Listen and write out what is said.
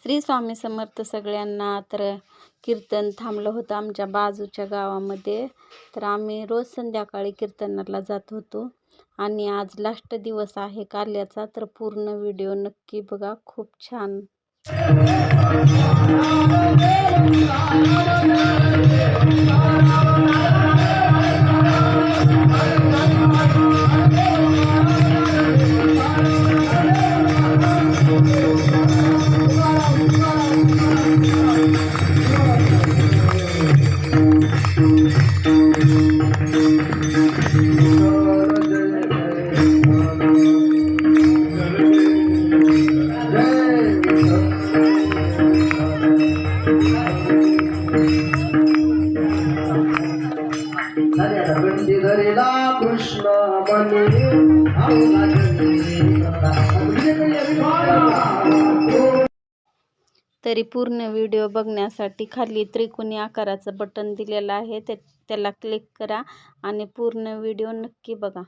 श्री स्वामी समर्थ सगळ्यांना। तर कीर्तन थांबलं होतं आमच्या बाजूच्या गावामध्ये, तर आम्ही रोज संध्याकाळी कीर्तनाला जात होतो आणि आज लास्ट दिवस आहे कार्याचा। तर पूर्ण व्हिडिओ नक्की बघा, खूप छान। कृष्ण तरी पूर्ण व्हिडिओ बघण्यासाठी खाली त्रिकोणी आकाराचं बटन दिलेलं आहे, त्याला क्लिक करा आणि पूर्ण व्हिडिओ नक्की बघा।